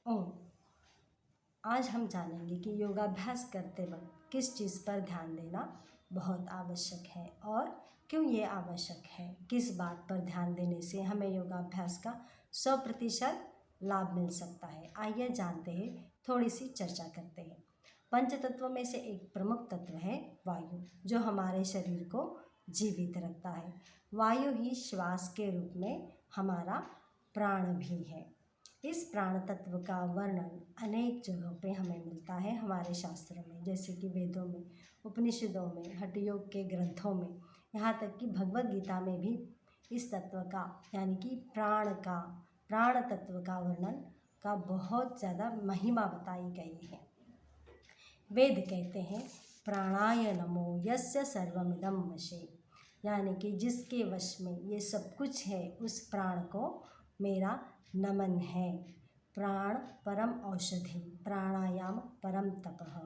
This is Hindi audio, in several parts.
ओम। आज हम जानेंगे कि योगाभ्यास करते वक्त किस चीज़ पर ध्यान देना बहुत आवश्यक है और क्यों ये आवश्यक है, किस बात पर ध्यान देने से हमें योगाभ्यास का 100% लाभ मिल सकता है। आइए जानते हैं, थोड़ी सी चर्चा करते हैं। पंच तत्वों में से एक प्रमुख तत्व है वायु, जो हमारे शरीर को जीवित रखता है। वायु ही श्वास के रूप में हमारा प्राण भी है। इस प्राण तत्व का वर्णन अनेक जगहों पे हमें मिलता है हमारे शास्त्रों में, जैसे कि वेदों में, उपनिषदों में, हठ योग के ग्रंथों में, यहाँ तक कि भगवद गीता में भी इस तत्व का यानी कि प्राण तत्व का वर्णन का बहुत ज़्यादा महिमा बताई गई है। वेद कहते हैं प्राणाय नमो यस्य सर्वमिदं वशे, यानी कि जिसके वश में ये सब कुछ है उस प्राण को मेरा नमन है। प्राण परम औषधि, प्राणायाम परम तपः।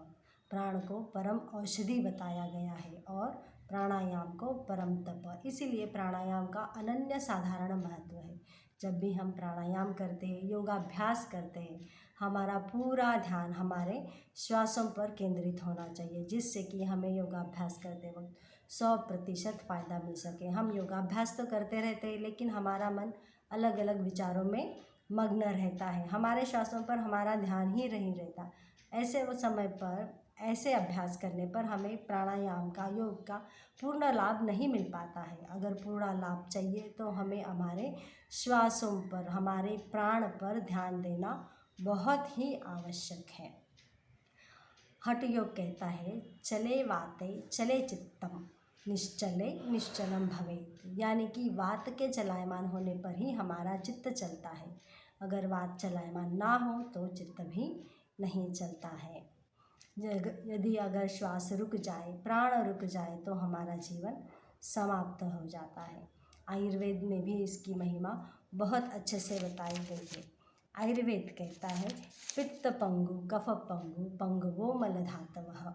प्राण को परम औषधि बताया गया है और प्राणायाम को परम तप। इसीलिए प्राणायाम का अनन्य साधारण महत्व है। जब भी हम प्राणायाम करते हैं, योगाभ्यास करते हैं, हमारा पूरा ध्यान हमारे श्वासों पर केंद्रित होना चाहिए, जिससे कि हमें योगाभ्यास करते वक्त 100% फ़ायदा मिल सके। हम योगाभ्यास तो करते रहते हैं, लेकिन हमारा मन अलग अलग विचारों में मग्न रहता है, हमारे श्वासों पर हमारा ध्यान ही नहीं रहता। ऐसे वो समय पर ऐसे अभ्यास करने पर हमें प्राणायाम का, योग का पूर्ण लाभ नहीं मिल पाता है। अगर पूरा लाभ चाहिए तो हमें हमारे श्वासों पर, हमारे प्राण पर ध्यान देना बहुत ही आवश्यक है। हठ योग कहता है चले वाते चले चित्तम, निश्चले निश्चलम भवेत्, यानी कि वात के चलायमान होने पर ही हमारा चित्त चलता है। अगर वात चलायमान ना हो तो चित्त भी नहीं चलता है। यदि अगर श्वास रुक जाए, प्राण रुक जाए तो हमारा जीवन समाप्त हो जाता है। आयुर्वेद में भी इसकी महिमा बहुत अच्छे से बताई गई है। आयुर्वेद कहता है पित्त पंगु कफ पंगु पंगवो मलधातवः,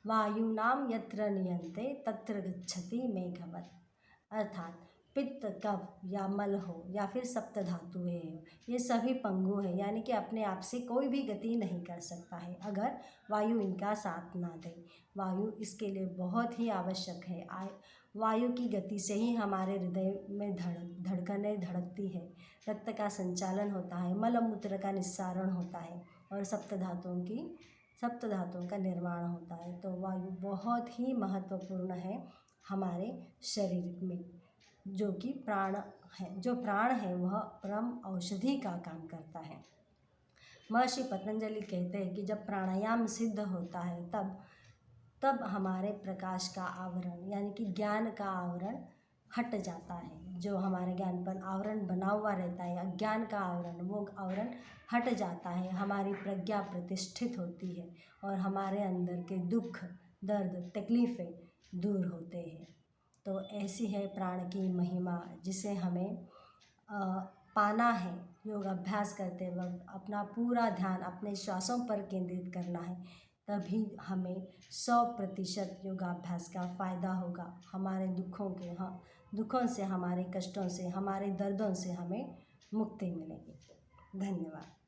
वायुनाम यत्र नियंते तत्र गच्छति मेघवत्। अर्थात पित्त, कफ या मल हो या फिर सप्त धातुएं हो, ये सभी पंगु है, यानी कि अपने आप से कोई भी गति नहीं कर सकता है अगर वायु इनका साथ ना दे। वायु इसके लिए बहुत ही आवश्यक है। वायु की गति से ही हमारे हृदय में धड़कनें धड़कती है, रक्त का संचालन होता है, मल मूत्र का निस्सारण होता है और सप्त धातुओं का निर्माण होता है। तो वायु बहुत ही महत्वपूर्ण है हमारे शरीर में, जो कि प्राण है वह परम औषधि का काम करता है। महर्षि पतंजलि कहते हैं कि जब प्राणायाम सिद्ध होता है तब हमारे प्रकाश का आवरण यानी कि ज्ञान का आवरण हट जाता है। जो हमारे ज्ञान पर आवरण बना हुआ रहता है, अज्ञान का आवरण, वो आवरण हट जाता है। हमारी प्रज्ञा प्रतिष्ठित होती है और हमारे अंदर के दुख, दर्द, तकलीफ़ें दूर होते हैं। तो ऐसी है प्राण की महिमा, जिसे हमें पाना है। योगाभ्यास करते वक्त अपना पूरा ध्यान अपने श्वासों पर केंद्रित करना है, तभी हमें 100% योगाभ्यास का फ़ायदा होगा। हमारे दुखों से, हमारे कष्टों से, हमारे दर्दों से हमें मुक्ति मिलेगी। धन्यवाद।